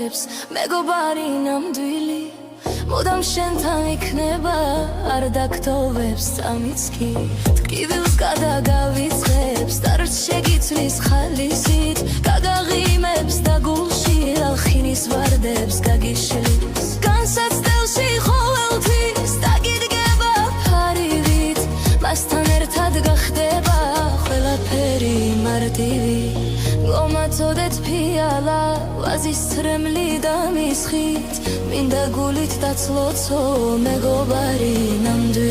იცლებს მეგობარი ნამდვილი მუდამ შენთან იქნება არ დაგტოვებს წამიც კი ტკივილს გადაგავიწყებს დარჩ შეგიცვლის ხალისით გაგაღიმებს და გულში ალხინის ვარდებს გაგიშლის განსაცდელში ყოველთვის დაგიდგება ფარივით მასთან ერთად გახდება ყველაფერი მარტივი გომაწოდეთ ფიალა ვაზის ცრემლი და მისხით მინდა გულით დაცლოცო მეგობარი ნამდვილი